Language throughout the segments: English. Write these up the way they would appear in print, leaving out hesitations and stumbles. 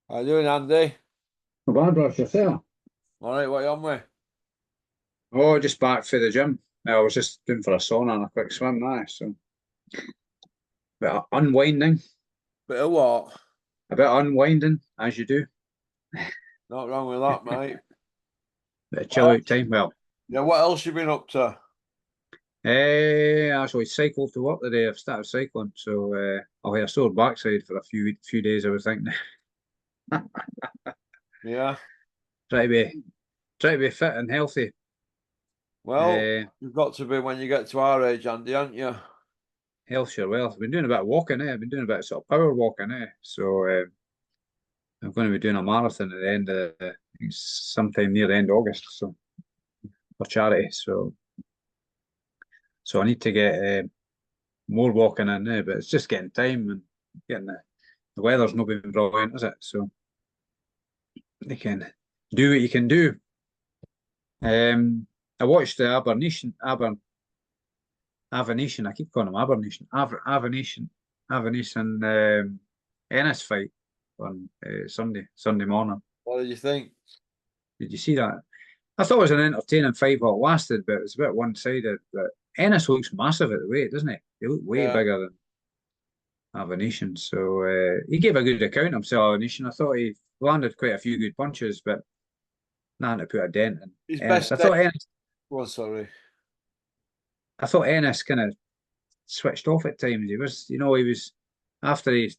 How you doing, Andy? Not bad, Ross, yourself. All right, what you on with? Oh, just back for the gym. I was just going for a sauna and a quick swim now. So, bit of unwinding, Bit of what? a bit of unwinding, as you do. Not wrong with that, mate. Bit of What chill out else? time. Well, Yeah, what else you been up to? actually cycled to work today. I've started cycling, so I'll have a sore backside for a few days. I was thinking, Yeah. try to be try to be fit and healthy. Well, Uh, you've got to be when you get to our age, Andy, aren't you? Health your wealth. I've been doing a bit of walking. I've been doing a bit of sort of power walking. So I'm going to be doing a marathon at the end of I think sometime near the end of August. So for charity. So I need to get more walking in there, but it's just getting time and getting the weather's not been brilliant, is it? So you can do what you can do. I watched the Avernation. I keep calling them Abernation. Avernation Ennis fight on Sunday morning. What did you think? Did you see that? I thought it was an entertaining fight while it lasted, but it was a bit one-sided. But Ennis looks massive at the weight, doesn't he? He look way Yeah. bigger than Avernation. So he gave a good account of himself, Avernation. I thought he landed quite a few good punches, but nothing to put a dent in His Ennis. best day. Oh, sorry. I thought Ennis kind of switched off at times. He was after he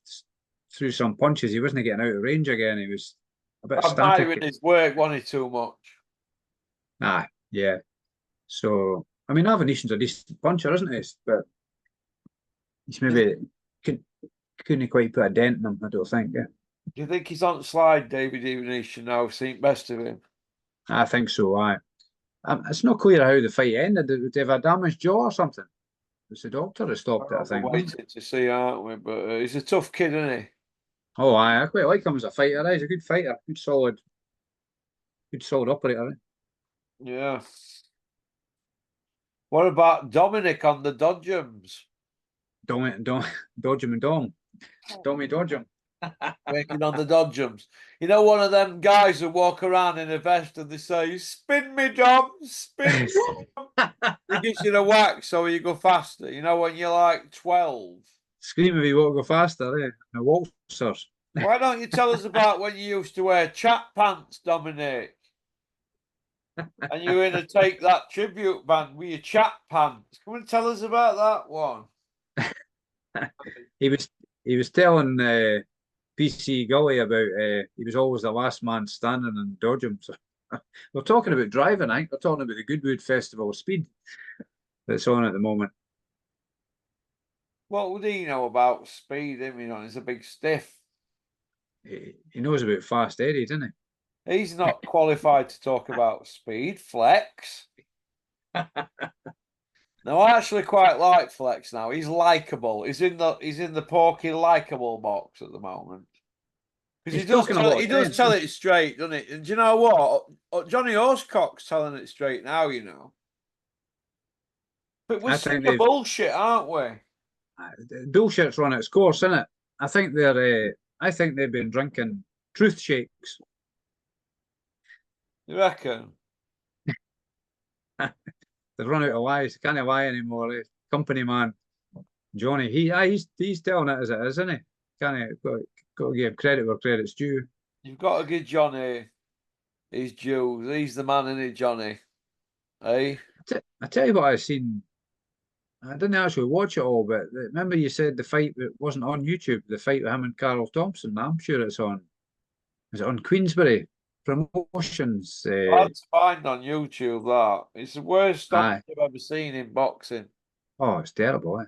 threw some punches, he wasn't getting out of range again. He was a bit Admiring static. his work, wasn't he, too much? Yeah. So I mean, Avernation a decent puncher, isn't he? But he's Do you, maybe could, couldn't quite put a dent in him. I don't think. Yeah, do you think he's on slide, David Evenation now? Seen best of him. I think so. It's not clear how the fight ended. Did they have a damaged jaw or something? It was the doctor that stopped it, I We're think, wasn't it? waiting to see, aren't we? But he's a tough kid, isn't he? Oh, I quite like him as a fighter. He's a good fighter, good solid operator. Yeah. What about Dominic on the Dodgems? Don't dodge him and don't me dodge him. Working on the Dodgems. You know, one of them guys who walk around in a vest and they say, spin me, Dom, spin. He gives you the whack so you go faster. You know, when you're like 12. Scream if you want to go faster, eh? The waltzers. Why don't you tell us about when you used to wear chat pants, Dominic? And you were in a Take That tribute band with your chat pants. Come and tell us about that one. he was he was telling PC Gully about he was always the last man standing and dodge him. So we're talking about driving, I think. We're talking about the Goodwood Festival of Speed that's on at the moment. What would he know about speed? I mean, he's a big stiff. He knows about Fast Eddie, doesn't He's not qualified to talk about speed. Flex. he? No, I actually quite like Flex now. He's likable. He's in the porky likable box at the moment. Because he He's does talking a tell lot he of does sense, tell isn't it straight, doesn't it? And do you know what? Johnny Horsecock's telling it straight now, you know. But we're he? I sick think of they've bullshit, aren't we? bullshit's run its course, isn't it? I think they've been drinking truth shakes. You reckon? They've run out of lies. They can't lie anymore. Company man Johnny, he's telling it as it is, isn't he? Can't he? Got to give credit where credit's due. You've got to give Johnny his dues. He's the man, isn't he, Johnny? Eh? I tell you what I've seen. I didn't actually watch it all, but remember you said the fight that wasn't on YouTube, the fight with him and Carl Thompson. I'm sure it's on. Is it on Queensberry Promotions? Hard to find on YouTube, that. It's the worst stuff Aye. I've ever seen in boxing. Oh, it's terrible,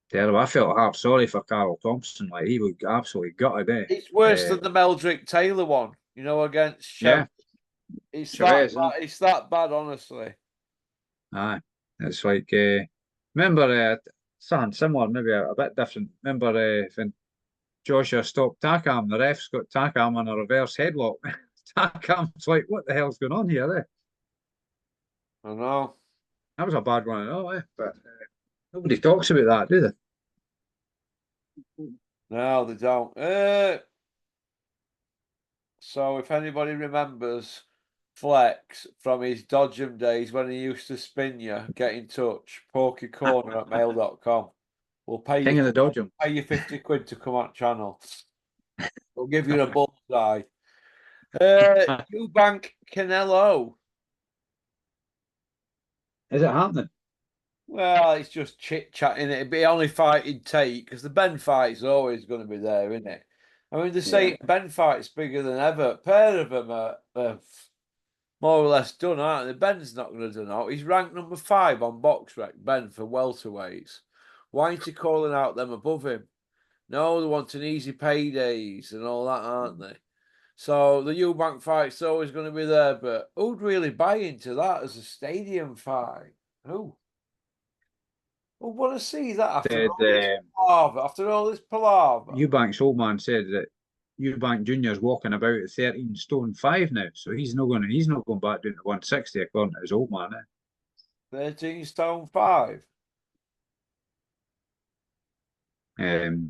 Terrible. I felt half sorry for Carl Thompson. Like he was absolutely gutted, It's worse Uh, than the Meldrick Taylor one, you know, against Chev. yeah, It's that Chavez, isn't bad. it? It's that bad, honestly. Aye. It's like remember something similar, maybe a bit different. Remember when Joshua stopped Takam, the ref's got Takam in a reverse headlock. Takam's like, what the hell's going on here? I know. That was a bad one, I know, but nobody talks about that, do they? No, they don't. So if anybody remembers Flex from his Dodgem days when he used to spin you, get in touch. Pokecorner@mail.com. We'll King of the Dodgem. pay you 50 quid to come on channel. We'll give you a bullseye. Eubank Canelo. Is it happening? Well, it's just chit chatting. It'd be only fight he'd take because the Ben fight is always going to be there, isn't it? I mean, they say Ben fight's bigger than ever. A pair of them are more or less done, aren't they? Ben's not going to do no. He's ranked number 5 on BoxRec, Ben, for welterweights. Why ain't he calling out them above him? No, they want an easy paydays and all that, aren't they? So the Eubank fight's always going to be there, but who'd really buy into that as a stadium fight? Who? Well, want to see that Said after all this palaver. Eubank's old man said that Eubank Junior's walking about at 13 stone 5 now, so he's not going back down to 160 according to his old man. 13 stone 5. I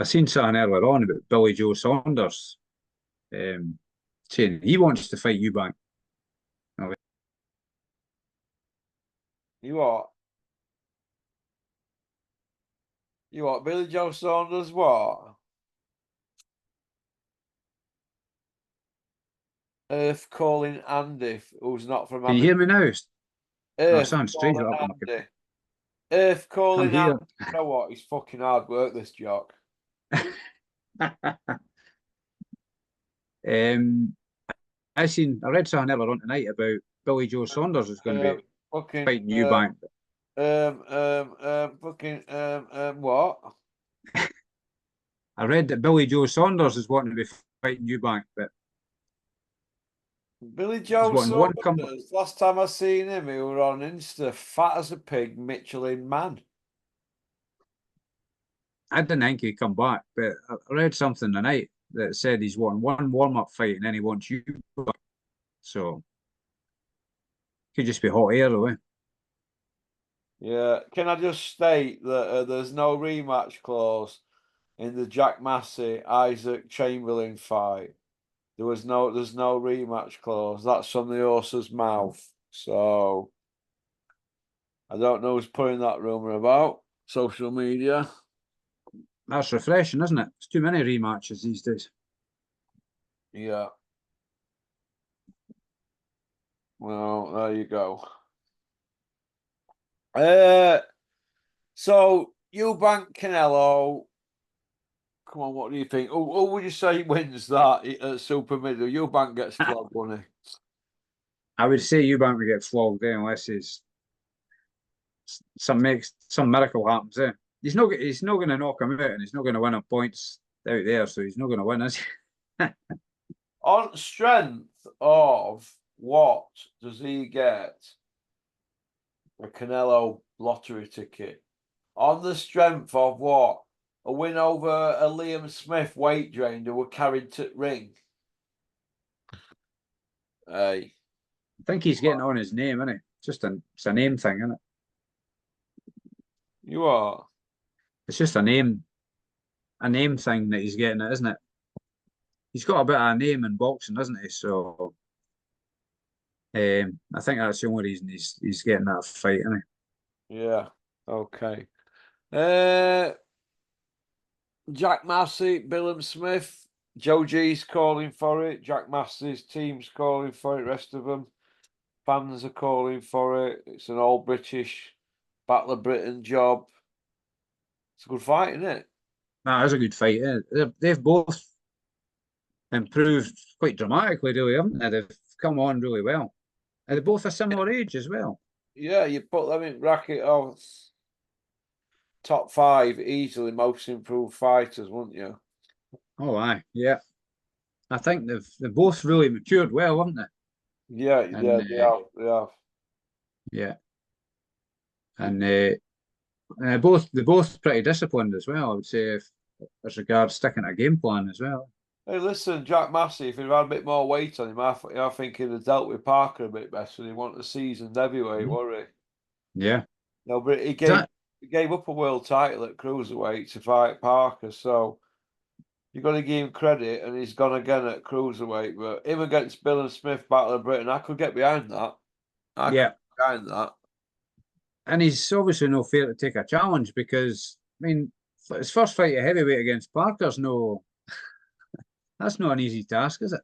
seen something earlier on about Billy Joe Saunders saying he wants to fight Eubank. You what? You what? Billy Joe Saunders what? Earth calling Andy, who's not from Can you hear me now? Earth sounds strange. calling Andy. Earth calling I'm here. Andy. You know what? He's fucking hard work, this jock. I read something earlier on tonight about Billy Joe Saunders is going to be fighting Eubank. What? I read that Billy Joe Saunders is wanting to be fighting Eubank, but Billy Joe one Saunders. Last time I seen him, he were on Insta, fat as a pig, Michelin man. I didn't think he'd come back, but I read something tonight that said he's won one warm-up fight and then he wants you back. So could just be hot air though, eh? Yeah. Can I just state that there's no rematch clause in the Jack Massey Isaac Chamberlain fight? There's no rematch clause. That's from the horse's mouth. So I don't know who's putting that rumor about social media. That's refreshing, isn't it? It's too many rematches these days. Yeah. Well, there you go. So Eubank Canelo. Come on, what do you think? Who would you say wins that at super middle? Eubank gets flogged, won't he? I would say Eubank would get flogged unless some miracle happens. He's not going to knock him out, and he's not going to win on points out there, so he's not going to win, is he? On strength of what does he get? A Canelo lottery ticket. On the strength of what? A win over a Liam Smith weight drained who were carried to ring. Hey. I think he's getting on his name, isn't he? It's a name thing, isn't it? You are. It's just a name thing that he's getting it, isn't it? He's got a bit of a name in boxing, doesn't he? So I think that's the only reason he's getting that fight, isn't he? Yeah. Okay. Jack Massey, Billam Smith, Joe G's calling for it. Jack Massey's team's calling for it. Rest of them, fans are calling for it. It's an all British Battle of Britain job. It's a good fight, isn't it? That is a good fight. They've both improved quite dramatically, really, haven't they? They've come on really well. And they're both a similar age as well. Yeah, you put them in bracket of top 5 easily most improved fighters, wouldn't you? Oh, aye, yeah. I think they've both really matured well, haven't they? Yeah, they have. Yeah. And they're both pretty disciplined as well, I would say, as regards sticking to a game plan as well. Hey, listen, Jack Massey, if he'd had a bit more weight on him, I think he'd have dealt with Parker a bit better. He wanted a seasoned heavyweight, were he? Yeah. No, but he gave up a world title at cruiserweight to fight Parker. So You've got to give him credit, and he's gone again at cruiserweight. But him against Bill and Smith, Battle of Britain, I could get behind that. I could Yeah, get behind that. and he's obviously no fair to take a challenge because I mean his first fight at heavyweight against Parker's that's not an easy task, is it?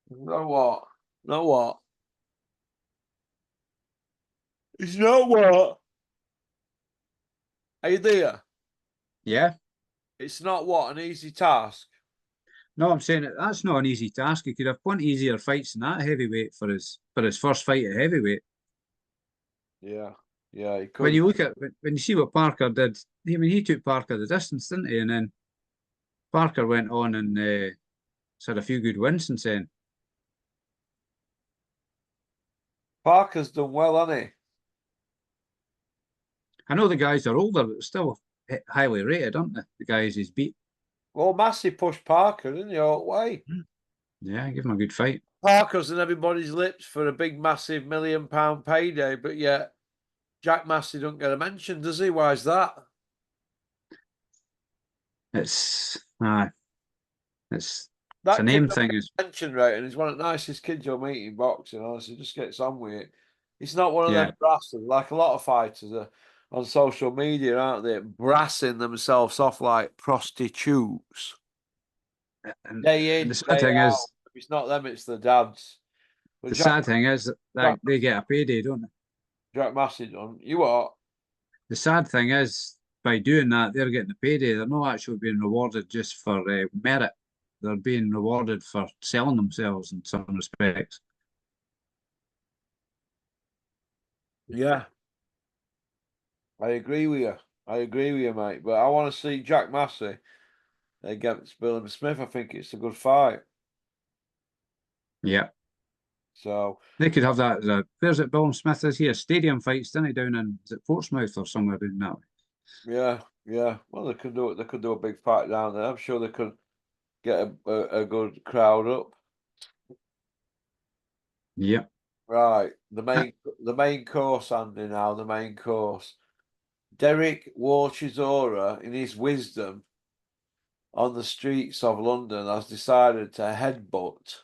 You know what? You know what? It's not what? Are you there? Yeah. It's not what an easy task. No, I'm saying that's not an easy task. He could have plenty easier fights than that heavyweight for his first fight at heavyweight. Yeah, yeah, he When could. you look at when you see what Parker did, I mean he took Parker the distance, didn't he? And then Parker went on and had a few good wins since then. Parker's done well, hasn't he? I know the guys are older, but still highly rated, aren't they? The guys he's beat. Well, Massey pushed Parker, didn't he, all the way? Yeah, give him a good fight. Parker's on everybody's lips for a big, massive £1 million payday, but yet Jack Massey don't get a mention, does he? Why is that? It's it's a That kid name don't thing. get Is a mention rate, and he's one of the nicest kids you'll meet in boxing. Honestly, just gets on with it. He's not one of yeah, them brassers, like a lot of fighters are on social media, aren't they? Brassing themselves off like prostitutes. Day and the in, sad day thing out. is If it's not them, it's the dads. But the sad thing is that Jack, like, they get a payday, don't they? Jack Massey done. You what? The sad thing is by doing that, they're getting a payday. They're not actually being rewarded just for merit. They're being rewarded for selling themselves in some respects. Yeah, I agree with you. I agree with you, mate. But I want to see Jack Massey against Bill and Smith. I think it's a good fight. Yeah. So They could have that. Where's it? Bill Smith is here. Stadium fights, didn't he? Down in is it Portsmouth or somewhere down that way? yeah, yeah. Well, they could do it. They could do a big fight down there. I'm sure they could get a good crowd up. Yeah. Right. Uh, The main course, Andy. Now the main course. Derek Warchizora, in his wisdom, on the streets of London, has decided to headbutt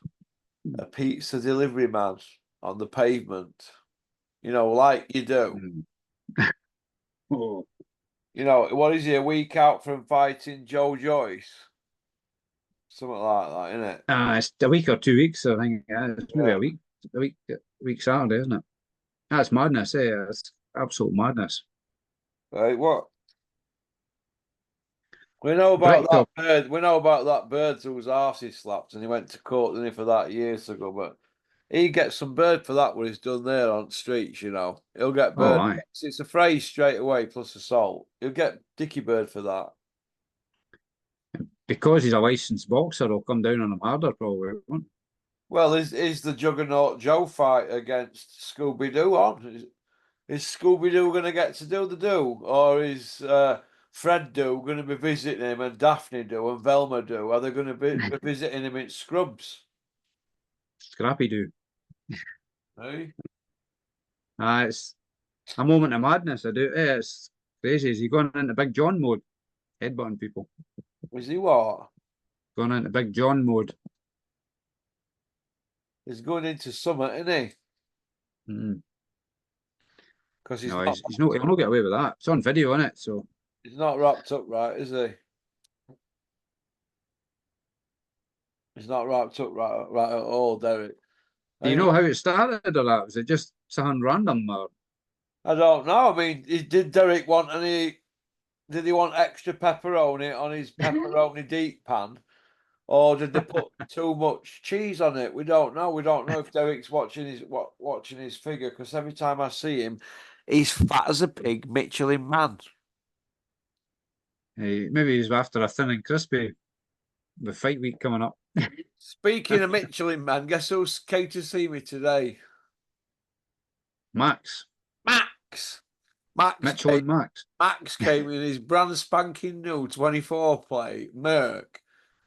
a pizza delivery man on the pavement. You know, like you do. mm. Oh. You know, what is he, a week out from fighting Joe Joyce? Something like that, isn't it? It's a week or 2 weeks, I think. It's maybe Yeah. a week Saturday, isn't it? That's madness, eh? It's absolute madness. Right, what? We know about that Bricktop. bird. We know about that bird whose arse he slapped, and he went to court, didn't he, for that years ago. But he gets some bird for that what he's done there on the streets. You know, he'll get Oh, bird. aye. It's a phrase straight away plus assault. He'll get dicky bird for that. Because he's a licensed boxer, he'll come down on him harder, probably. Won't Well, is the Juggernaut Joe fight against Scooby Doo on? Is Scooby Doo going to get to do the do, or is Fred Doo going to be visiting him, and Daphne Doo and Velma Doo? Are they going to be visiting him in Scrubs? Scrappy do. Hey? It's a moment of madness. I do. It's crazy. Is he going into Big John mode? Headbutting people. Is he what? Going into Big John mode. He's going into summer, isn't he? Mm. Because No, he'll not get away with that. It's on video, isn't it? So he's not wrapped up right, is he? He's not wrapped up right at all, Derek. do you know how it started or that? Was it just something random or I don't know. I mean, did Derek want any? Did he want extra pepperoni on his pepperoni deep pan? Or did they put too much cheese on it? We don't know. We don't know if Derek's watching his figure, because every time I see him, he's fat as a pig, Michelin man. maybe he's after a thin and crispy with fight week coming up? Speaking of Michelin man, guess who came to see me today? Max. Max. Michelin Max. Max came in his brand spanking new 24 plate Merc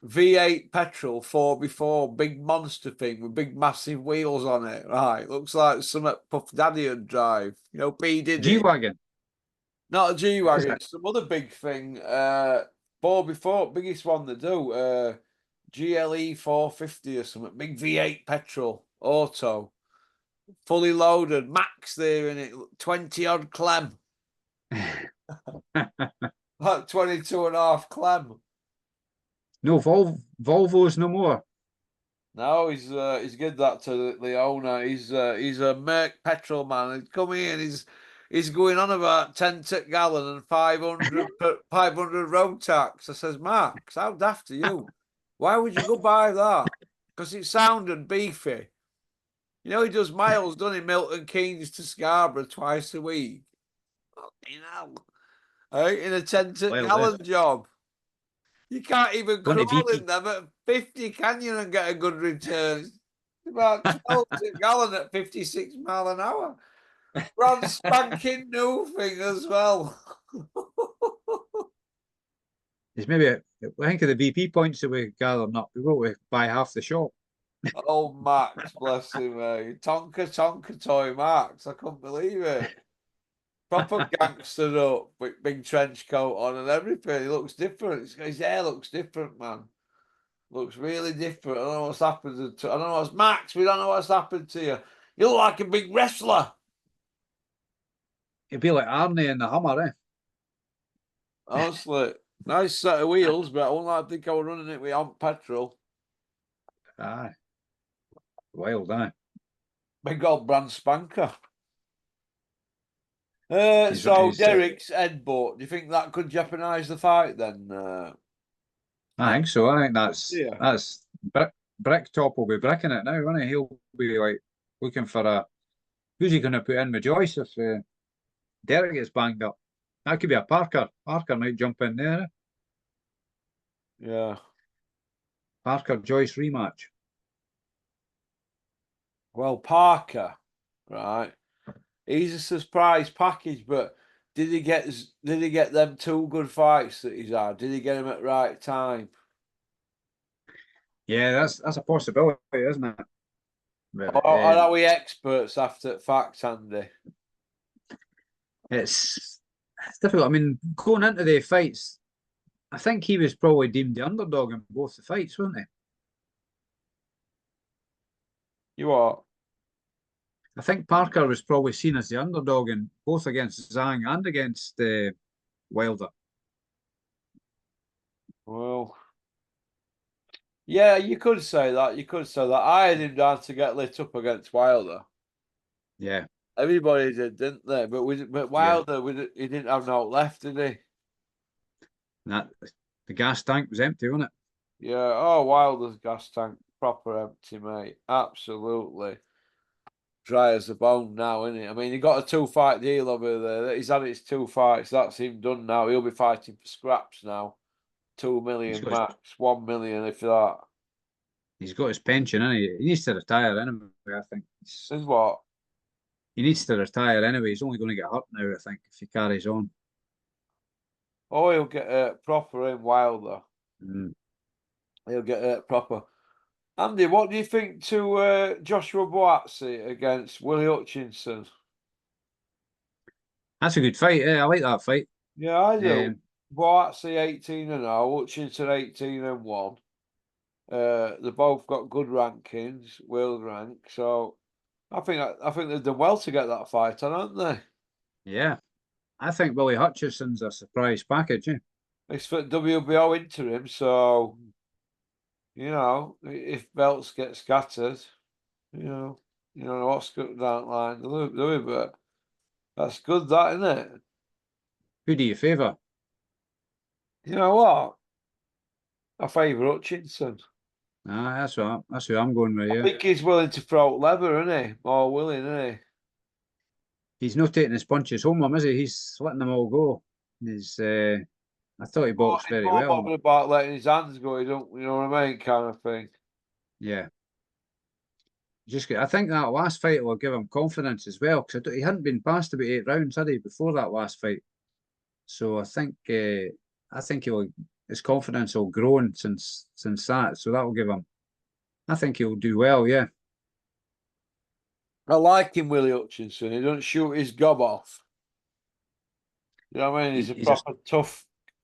V8 petrol 4x4 big monster thing with big massive wheels on it. Right, looks like something Puff Daddy would drive. P Diddy. G-Wagon. Not a G Is wagon, it? it's some other big thing. 4x4, biggest one they do. GLE 450 or something. Big V8 petrol auto, fully loaded, max there in it, 20 odd clem, like 22 and a half clem. No, Volvo's no more. No, he's good that to the owner. He's a Merc petrol man. He's come here and he's going on about 10 to gallon and 500 road tax. I says, Max, how daft are you? Why would you go buy that? Because it sounded beefy. You know, he does miles, doesn't he? Milton Keynes to Scarborough twice a week. Fucking hell. In a 10 to Well, gallon job. You can't even going to crawl VP. in them at 50, can you, and get a good return? It's about 12 to gallon at 56 mile an hour. Brand spanking new thing as well. It's maybe, I think of the VP points that we gather up, we go to buy half the shop. Oh, Max, bless him, Tonka toy Max. I couldn't believe it. Proper gangstered up with big trench coat on and everything. He looks different. His hair looks different, man. Looks really different. I don't know what's happened to. I don't know what's Max. We don't know what's happened to you. You look like a big wrestler. It'd be like Arnie in the Hummer, eh? Honestly, nice set of wheels, but I wouldn't like to think I was running it with on petrol. Aye, wild, aye. Big old brand spanker. He's, So he's Derek's headbutt. Do you think that could jeopardise the fight then? I think so. I think Yeah. that's Bricktop will be bricking it now, won't he? He'll be like looking for a who's he going to put in with Joyce if Derek gets banged up. That could be a Parker. Parker might jump in there. Eh? Yeah. Parker Joyce rematch. Well, Parker, right? He's a surprise package, but did he get them two good fights that he's had? Did he get them at the right time? Yeah, that's a possibility, isn't it? But Or are we experts after facts, Andy? it's difficult. I mean, going into the fights, I think he was probably deemed the underdog in both the fights, wasn't he? You are. I think Parker was probably seen as the underdog in both against Zhang and against Wilder. Well, yeah, you could say that. You could say that. I had him down to get lit up against Wilder. Yeah, Everybody did, didn't they? But yeah. Wilder, he didn't have no left, did he? That the gas tank was empty, wasn't it? Yeah. Oh, Wilder's gas tank proper empty, mate. Absolutely dry as a bone now, isn't it? I mean, he got a 2 fight deal over there. He's had his 2 fights. That's him done now. He'll be fighting for scraps now. 2 He's million got his, max, 1 million if that. he's got his pension, and he needs to retire anyway. I think Is what? he needs to retire anyway. He's only going to get hurt now. I think if he carries on. Oh, he'll get proper in Wilder. Mm. He'll get proper. Andy, what do you think to Joshua Boazzi against Willie Hutchinson? That's a good fight. I like that fight. Yeah, I do. Um, Boazzi 18-0, Hutchinson 18-1. They both got good rankings, world rank. So I think they've done well to get that fight on, haven't they? yeah, I think Willie Hutchinson's a surprise package. Eh? It's for WBO interim, so if belts get scattered, you know what's going down the line, do we? But that's good, that, isn't it? Who do you favour? You know what? I favour Hutchinson. That's who I'm going with. I Yeah, think he's willing to throw leather, isn't he? More willing, isn't he? he's not taking his punches home, is he? He's letting them all go. He's. I thought he boxed He's very more well. bothered about letting his hands go. You know what I mean, kind of thing. Yeah, I think that last fight will give him confidence as well because he hadn't been past about 8 rounds, had he, before that last fight? So I think his confidence will grow since that. So that will give him. I think he'll do well. Yeah, I like him, Willie Hutchinson. He doesn't shoot his gob off. You know what I mean? He's a he's a proper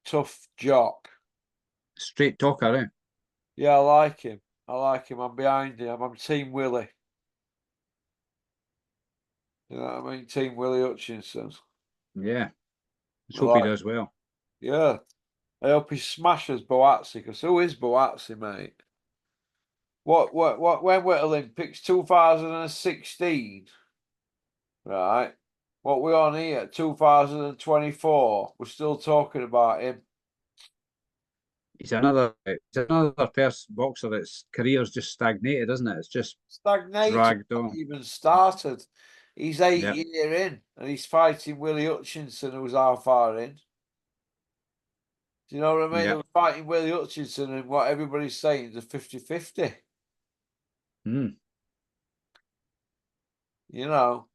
tough jock. Straight talker, eh? Yeah, I like him. I like him. I'm behind him. I'm Team Willie. You know what I mean? Team Willie Hutchinson. Yeah. Let's I hope he like, does well. yeah. I hope he smashes Boatsi, because who is Boatsi, mate? When were Olympics? 2016, right? What we on here? 2024. We're still talking about him. He's another person boxer that's career's just stagnated, isn't it? It's just Stagnated, dragged not on. even started. He's eight Yeah, year in, and he's fighting Willie Hutchinson, who's how far in? Do you know what I mean? They yeah. were fighting Willie Hutchinson, and what everybody's saying is a 50-50. Mm, You know,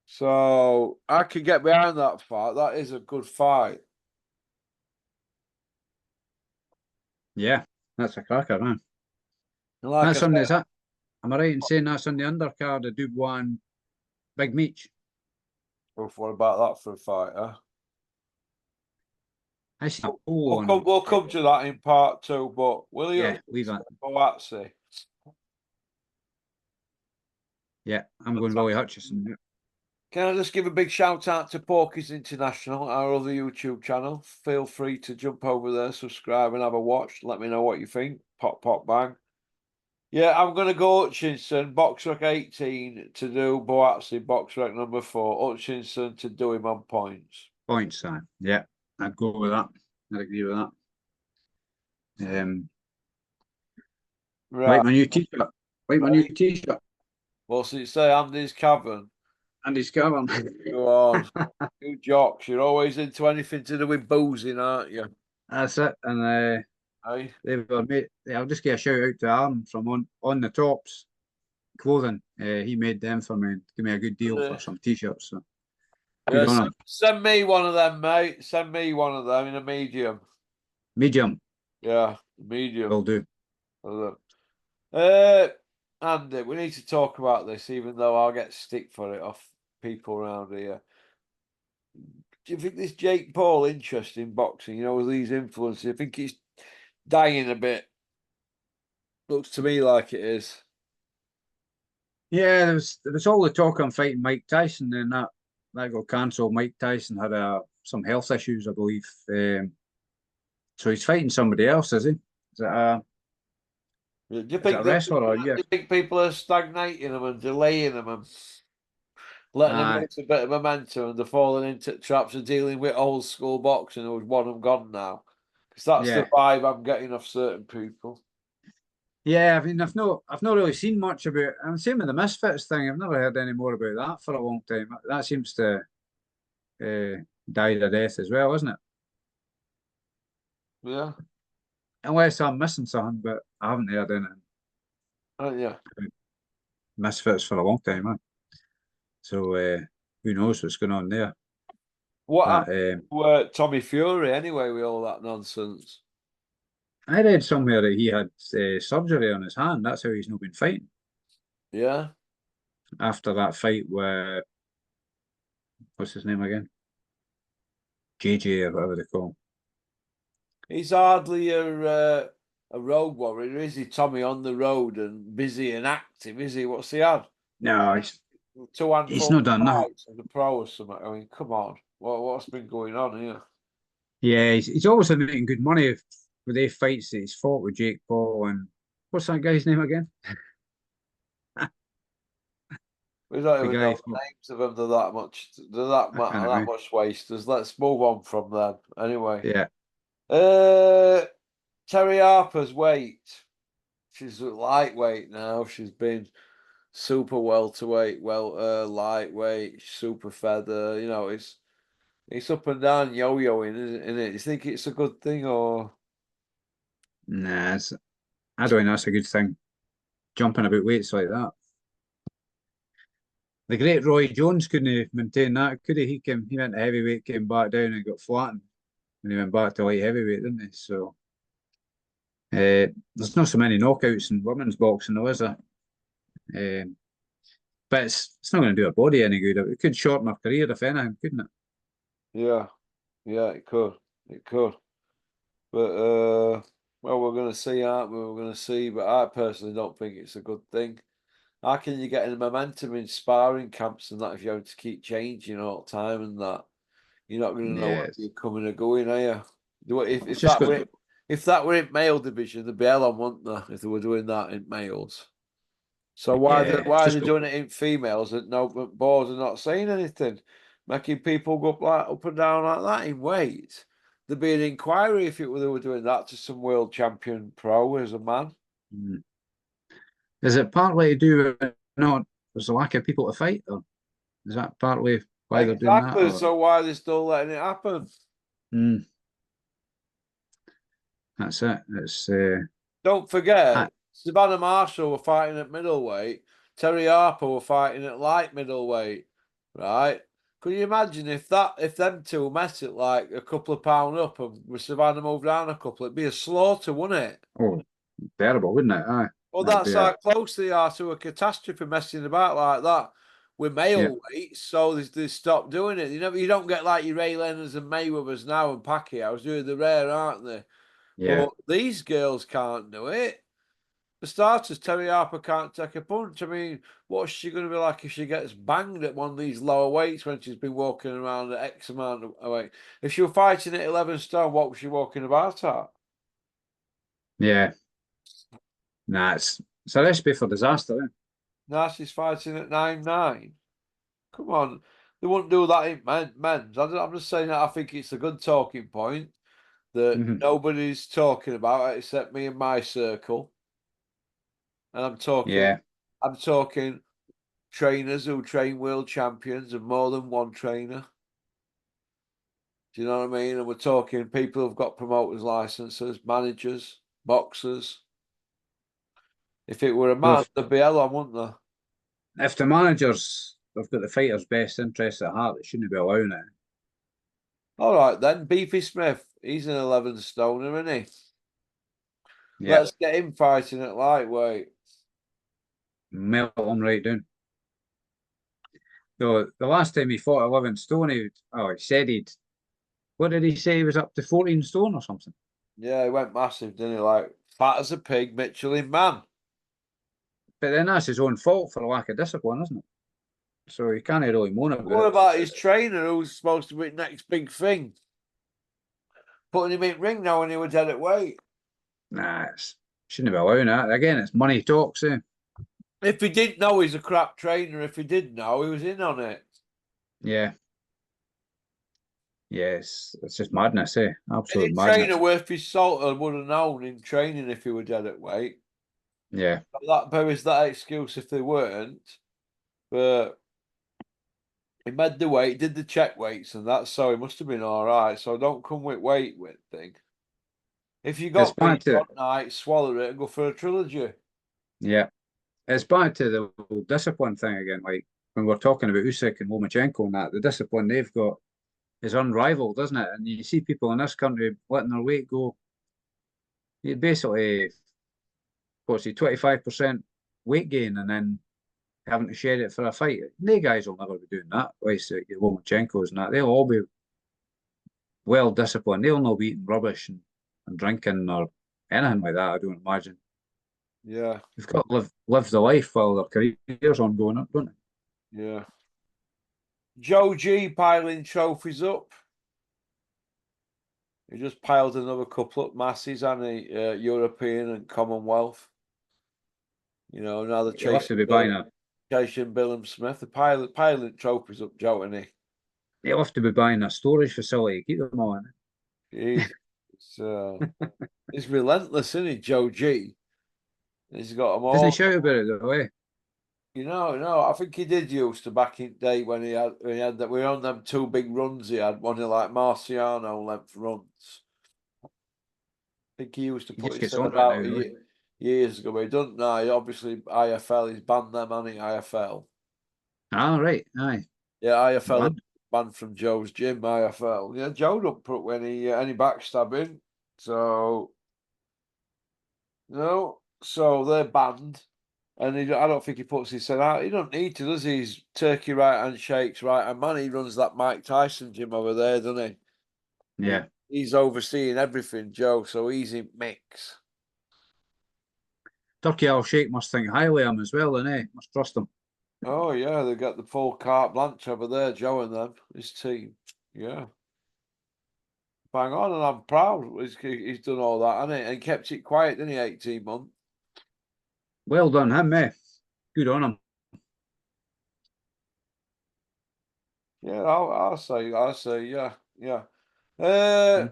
so I can get behind that fight. That is a good fight. yeah. That's a cracker, man. And like I That's on said, is that? Am I right in saying that's on the undercard of Dubois and Big Meech? what about that for a fight, huh? I see a poll We'll uh, come to that in part two, but Willie yeah, leave Hutchinson that. and Boatsi. Yeah, I'm going Willie Hutchison. Yeah. Can I just give a big shout out to Porky's International, our other YouTube channel? Feel free to jump over there, subscribe, and have a watch. Let me know what you think. Pop, pop, bang. Yeah, I'm going to go Hutchinson, box rec 18 to do Boatsi, box rec number 4. Hutchinson to do him on points. Points, Sam. Yeah, I'd go with that. I'd agree with that. Wipe Right. my new t-shirt. Wipe my new Right. t-shirt. What's it say? Andy's Cavern. Andy's Cavern. Go on. You jocks, you're always into anything to do with boozing, aren't you? That's it. And Hey? they were made. I'll just get a shout out to Aaron from on the tops clothing. He made them for me and give me a good deal for some t-shirts. So good Yeah, on him. send me one of them, mate. Send me one of them in a medium. Medium Yeah, medium. will do. Uh, Andy, we need to talk about this, even though I'll get stick for it off people around here. Do you think this Jake Paul interest in boxing, with these influences, I think it's dying a bit? Looks to me like it is. Yeah, there was all the talk on fighting Mike Tyson, and that got cancelled. Mike Tyson had some health issues, I believe. So he's fighting somebody else, is he? Do you Is it think a that wrestler or do yes? you think people are stagnating them and delaying them and letting them Aye, lose a bit of momentum and they're falling into traps of dealing with old school boxing who's one and gone now? Because that's the yeah, vibe I'm getting off certain people. yeah. I mean, I've not really seen much about. I'm same with the Misfits thing. I've never heard any more about that for a long time. That seems to died a death as well, isn't it? Yeah, Unless I'm missing something, but I haven't heard anything aren't you? about Misfits for a long time, man. So who knows what's going on there? What But happened to Tommy Fury anyway with all that nonsense? I read somewhere that he had surgery on his hand. That's how he's not been fighting Yeah, after that fight with what's his name again? JJ or whatever they call him. he's hardly a road warrior, is he? Tommy on the road and busy and active, is he? What's he had? No, Two he's handful not done that. fights in the pro or something. I mean, come on, what's been going on here? Yeah, he's always been making good money with the fights that he's fought with Jake Paul and what's that guy's name again? We don't The even guy know fought, the names of them. They're that much. They're that I can't that remember. much wasters. Let's move on from them. Anyway, Yeah, uh, Terry Harper's weight. She's lightweight now. She's been super welterweight, lightweight, super feather. It's up and down yo-yoing, isn't it? You think it's a good thing or? nah, I don't think that's a good thing. Jumping about weights like that. The great Roy Jones couldn't maintain that, could he? He went to heavyweight, came back down and got flattened, and he went back to light heavyweight, didn't he? So there's not so many knockouts in women's boxing, though, is there? Um, but it's not going to do her body any good. It could shorten her career, if anything, couldn't it? Yeah, yeah, it could. It could. But well, we're going to see, aren't we? We're going to see. But I personally don't think it's a good thing. How can you get any momentum in sparring camps and that if you have to keep changing all the time and that? You're not going to know Yeah, whether you're coming or going, are you? it's If just that got were if that were in male division, they'd be hell on, wouldn't they? If they were doing that in males. So yeah, it's why are just they got doing it in females and no but boys are not saying anything, making people go up and down like that in weight? There'd be an inquiry if they were doing that to some world champion pro as a man. mm. Is it partly to do with not there's a lack of people to fight, or is that partly why they're doing that? Exactly. Or So why are they still letting it happen? mm, that's it. It's Don't I, forget, Savannah Marshall were fighting at middleweight. Terry Harper were fighting at light middleweight, right? Could you imagine if them two met it like a couple of pound up and Savannah moved down a couple? It'd be a slaughter, wouldn't it? oh, terrible, wouldn't it? Aye, Well, that'd that's be how a close they are to a catastrophe messing about like that with yeah, male weights. So they stopped doing it. You don't get like your Ray Leonards and Mayweathers now and Pacquiao's doing the rare, aren't they? yeah, But these girls can't do it. For starters, Terry Harper can't take a punch. I mean, what's she going to be like if she gets banged at one of these lower weights when she's been walking around at X amount of weight? If she were fighting at 11 stone, what was she walking about at? yeah. Nah, it's a recipe for disaster. Eh? Now she's fighting at 9'9". Come on. They wouldn't do that in men's. I'm just saying that I think it's a good talking point that Hmm. nobody's talking about except me and my circle. And Yeah, I'm talking trainers who train world champions and more than one trainer. Do you know what I mean? And we're talking people who've got promoters' licenses, managers, boxers. If it were a well, man, they'd be hell on, wouldn't they? if the managers have got the fighter's best interests at heart, they shouldn't be allowing it. All right then, Beefy Smith. He's an 11 stoner, isn't he? Yeah, Let's get him fighting at lightweight. melt them right down. So the last time he fought 11 stone, he said he'd. What did he say? He was up to 14 stone or something. Yeah, he went massive, didn't he? Like fat as a pig, Michelin man. But then that's his own fault for a lack of discipline, isn't it? So he can't really moan about What it. about his trainer who's supposed to be next big thing? Putting him in ring now when he was dead at weight. Nah, shouldn't be allowing that. Again, it's money talks, eh? If he didn't know he's a crap trainer, if he did know, he was in on it. Yeah. Yes, it's just madness, eh? Any Absolute trainer madness. worth his salt would have known in training if he were dead at weight. Yeah. That buries that excuse if they weren't. But he made the weight, did the check weights, and that's so he must have been all right. So don't come with thing. If you It's got back beat to one night, swallow it and go for a trilogy. yeah. It's back to the whole discipline thing again. Like when we're talking about Usyk and Lomachenko and that, the discipline they've got is unrivaled, isn't it? And you see people in this country letting their weight go. You basically, what's he, 25% weight gain and then having to shed it for a fight. They guys will never be doing that. Like your Lomachenko's and that. They'll all be well disciplined. They'll not be eating rubbish and drinking or anything like that, I don't imagine. Yeah, They've got to live the life while their career's ongoing, don't yeah. Joe G piling trophies up. He just piled another couple up masses on the European and Commonwealth. You know, now they're they? You'll have to be buying a chasing Bill Smith. The piling trophies up, Joe, and he. you'll have to be buying a storage facility to keep them all in. He's, he's relentless, isn't he, Joe G? He's got them Doesn't he all. shout about it the way? No, I think he did used to back in the day when he had that. We were on them two big runs he had, one of like Marciano length runs. I think he used to He put just his gets head on it now, about really. years ago. But he doesn't now. He obviously IFL. He's banned them, hasn't he? IFL. Ah, right, aye. Yeah, IFL Man. banned from Joe's gym. IFL. Yeah, Joe don't put any backstabbing. So no, so they're banned. And I don't think he puts his head out. He don't need to, does he? He's Turkey right hand shakes right hand man. He runs that Mike Tyson gym over there, doesn't he? Yeah. He's overseeing everything, Joe. So he's in mix. Turkey Al Sheikh must think highly of him as well, and must trust him. Oh yeah, they got the full carte blanche over there, Joe and them, his team. Yeah, bang on, and I'm proud. He's done all that, hasn't he? And kept it quiet, didn't he? 18 months. Well done, him, Good on him. Yeah, I'll say, yeah, yeah. Uh,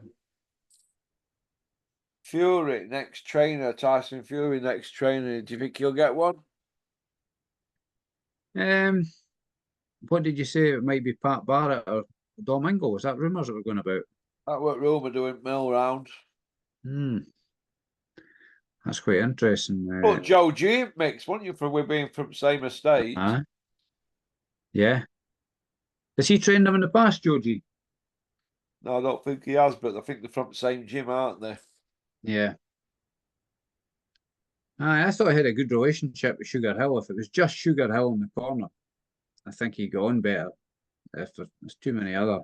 Fury next trainer, Tyson Fury next trainer. Do you think he'll get one? Um, what did you say? It might be Pat Barrett or Domingo. Was that rumours that were going about? That what rumour doing mill round. Hmm, that's quite interesting. But Joe G mix, won't you? For we being from the same estate. Uh, yeah. Has he trained them in the past, Georgie? No, I don't think he has, but I think they're from the same gym, aren't they? Yeah. I thought I had a good relationship with Sugar Hill. If it was just Sugar Hill in the corner, I think he'd go on better. If there's too many other,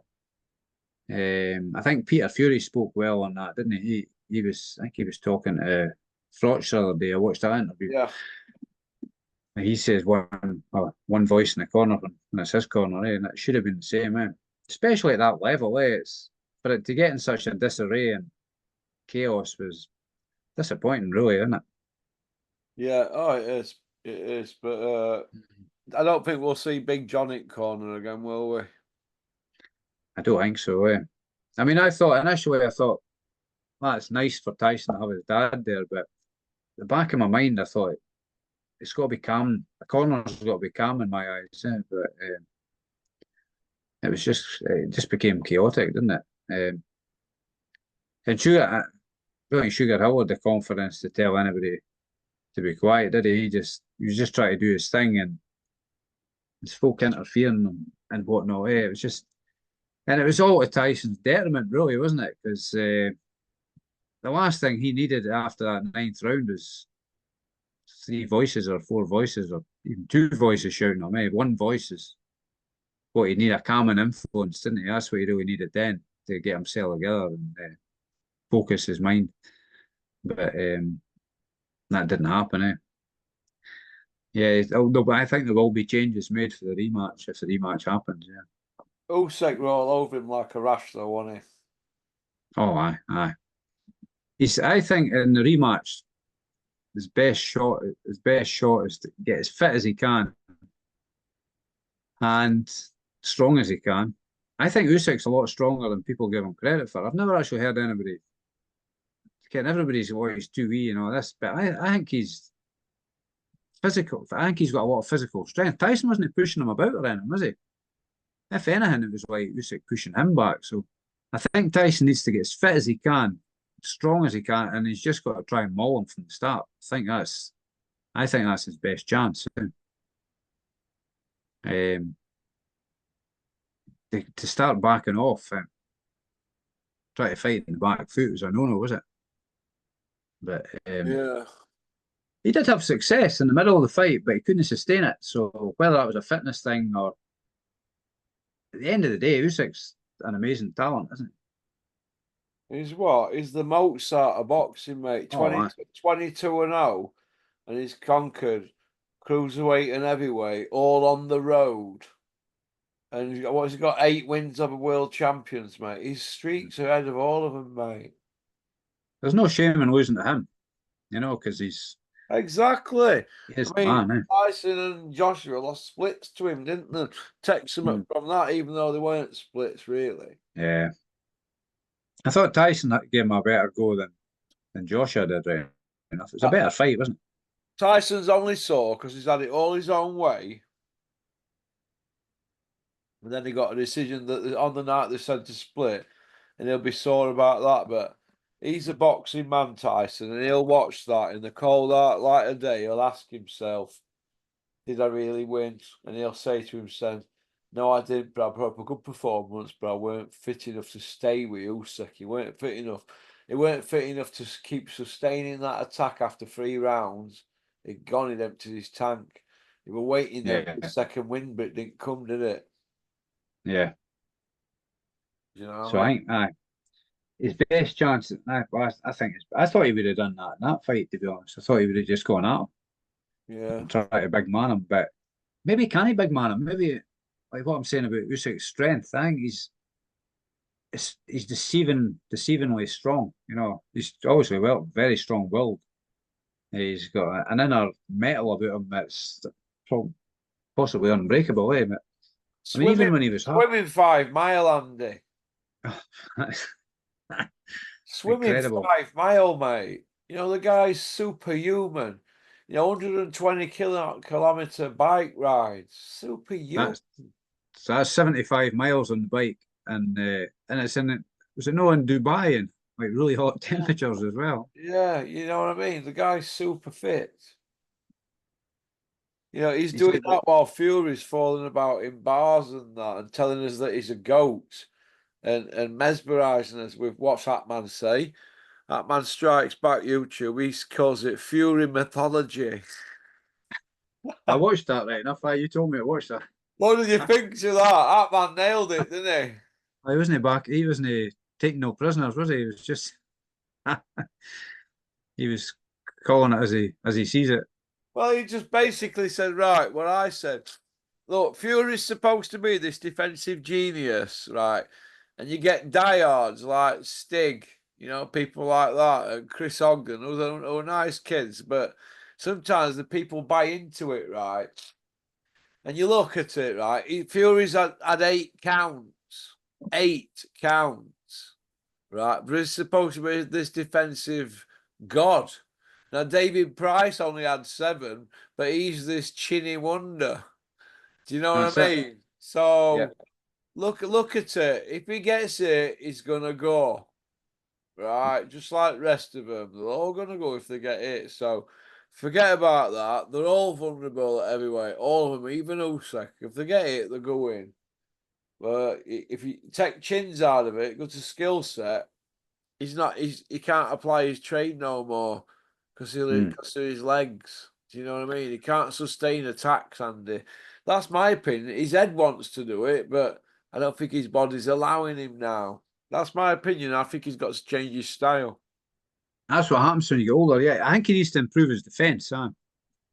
I think Peter Fury spoke well on that, didn't he? He was, I think he was talking to Frotch the other day. I watched that interview. Yeah. And he says one voice in the corner, and it's his corner, and it should have been the same, especially at that level. It's for it to get in such a disarray and chaos was disappointing, really, isn't it? Yeah, oh, it is. It is. But I don't think we'll see Big John in corner again, will we? I don't think so. I mean, initially, well, it's nice for Tyson to have his dad there, but the back of my mind, I thought it's got to be calm. The corner's got to be calm in my eyes. But it just became chaotic, didn't it? And Sugar, I don't think Sugar Hill had the confidence to tell anybody to be quiet, did he? He was just trying to do his thing, and his folk interfering and whatnot. It was just, and it was all to Tyson's detriment, really, wasn't it? Because the last thing he needed after that ninth round was three voices or four voices or even two voices shouting at me. One voice is what he needed, a calming influence, didn't he? That's what he really needed then to get himself together and focus his mind. But that didn't happen, Yeah, no, but I think there will be changes made for the rematch if the rematch happens, yeah. Usyk were all over him like a rash, though, wasn't he? Oh, aye. I think in the rematch, his best shot is to get as fit as he can and strong as he can. I think Usyk's a lot stronger than people give him credit for. I've never actually heard anybody. Again, everybody's he's too wee and all this, but I think he's physical. I think he's got a lot of physical strength. Tyson wasn't pushing him about or anything, was he? If anything, it was like Usyk pushing him back. So I think Tyson needs to get as fit as he can, strong as he can, and he's just got to try and maul him from the start. I think that's his best chance. Um, to start backing off and try to fight in the back foot was a no-no, was it? But Yeah. he did have success in the middle of the fight, but he couldn't sustain it. So whether that was a fitness thing or at the end of the day, Usyk's an amazing talent, isn't He's what? He's the Mozart of boxing, mate. he? Oh, 22-0, and he's conquered cruiserweight and heavyweight all on the road. And he's got 8 wins over world champions, mate. His streaks ahead of all of them, mate. there's no shame in losing to him, because Exactly. he is I the mean, man, Tyson and Joshua lost splits to him, didn't they? Takes him Hmm. up from that, even though they weren't splits, really. Yeah. I thought Tyson gave him a better go than Joshua did, right enough. It was a Uh, better fight, wasn't it? Tyson's only sore because he's had it all his own way. And then he got a decision that on the night they said to split, and he'll be sore about that. But he's a boxing man, Tyson, and he'll watch that in the cold light of day. He'll ask himself, did I really win? And he'll say to himself, no, I didn't, but I put up a good performance, but I weren't fit enough to stay with Usyk. He weren't fit enough. He weren't fit enough to keep sustaining that attack after 3 rounds. He'd gone, he'd emptied his tank. He were waiting there for the Yeah. second win, but it didn't come, did it? Yeah. You know So what I I mean? think, aye. his best chance. I think I thought he would have done that in that fight. To be honest, I thought he would have just gone at him Yeah. and tried to big man him. But maybe can he big man him? Maybe like what I'm saying about Usyk's strength. I think he's deceivingly strong. You know, he's obviously very strong willed. He's got an inner metal about him that's possibly unbreakable. Eh? But, I mean, Swimming, even when he was hurt, swimming 5 mile, Andy. Swimming incredible. 5 mile, mate. You know, the guy's superhuman. You know, 120 kilometer bike rides. Superhuman. That's So that's 75 miles on the bike, and it's was it no in Dubai and like really hot temperatures as well. Yeah, you know what I mean? The guy's super fit. You know, he's He's doing got that while Fury's falling about in bars and that and telling us that he's a goat and mesmerizing us with what's that man say? That man strikes back YouTube. He calls it Fury mythology. I watched that right enough. You told me to watch that. What did you think of that? That man nailed it, didn't he? He wasn't back. He wasn't taking no prisoners, was he? He was just he was calling it as he sees it. Well, he just basically said, right, what I said. Look, Fury's supposed to be this defensive genius, right? And you get diehards like Stig, you know, people like that, and Chris Ogden, who are nice kids, but sometimes the people buy into it, right? And you look at it, right? Fury's had 8 counts. 8 counts. Right, but he's supposed to be this defensive god. Now, David Price only had 7, but he's this chinny wonder. Do you know what That's I it. mean? Yeah, So look at it. If he gets it, he's gonna go. Right, just like the rest of them, they're all gonna go if they get it. So forget about that. They're all vulnerable at heavyweight. All of them, even Usyk. If they get it, they're going. But if you take chins out of it, go to skill set. He can't apply his trade no more because mm. because of his legs. Do you know what I mean? He can't sustain attacks, Andy. That's my opinion. His head wants to do it, but I don't think his body's allowing him now. That's my opinion. I think he's got to change his style. That's what happens when you get older. Yeah, I think he needs to improve his defense. Huh?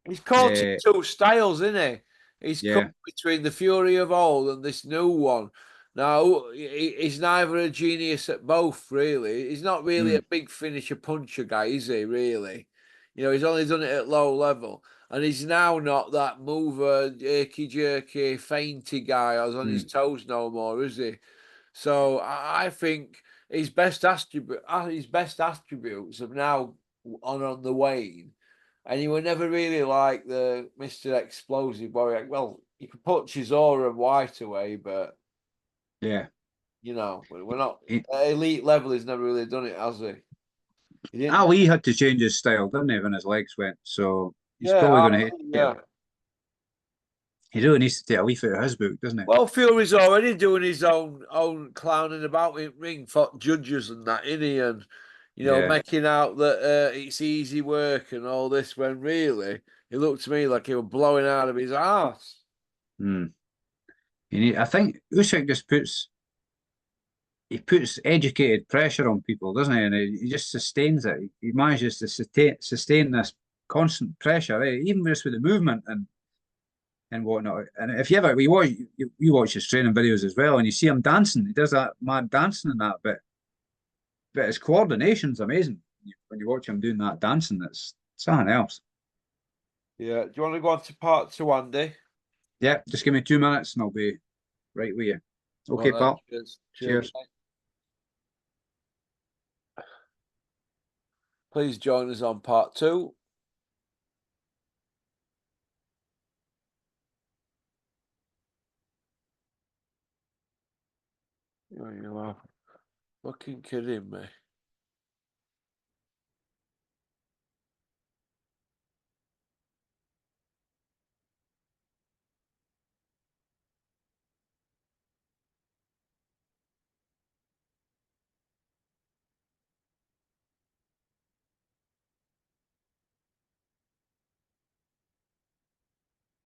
He's caught in Uh, two styles, isn't he? He's come yeah. between the Fury of old and this new one. Now, he's neither a genius at both, really. He's not really Mm, a big finisher puncher guy, is he, really? You know, he's only done it at low level. And he's now not that mover, jerky, feinty guy who's on his mm. toes no more, is he? So I think his best attributes have now on the wane, and he were never really like the Mr. Explosive Warrior. Well, you could put Chisora and White away, but Yeah. you know we're not He, at elite level. He's never really done it, has he? He didn't. Ali had to change his style, didn't he, when his legs went? So he's Yeah, probably going to hit it. yeah. He really needs to take a leaf out of his book, doesn't he? Well, Fury's already doing his own clowning about in ring for judges and that, isn't he? And Yeah. making out that it's easy work and all this when really it looked to me like he was blowing out of his ass. Mm. I think Usyk just puts educated pressure on people, doesn't he? And he just sustains it. He manages to sustain this constant pressure, even just with the movement and whatnot. And if you ever you watch his training videos as well, and you see him dancing, he does that mad dancing and that, but his coordination's amazing. When you watch him doing that dancing, it's something else. Yeah. Do you want to go on to part 2, Andy? Yeah, just give me 2 minutes and I'll be right with you. Well, Okay, pal. cheers. Cheers. Cheers. Please join us on part 2. You are fucking kidding me.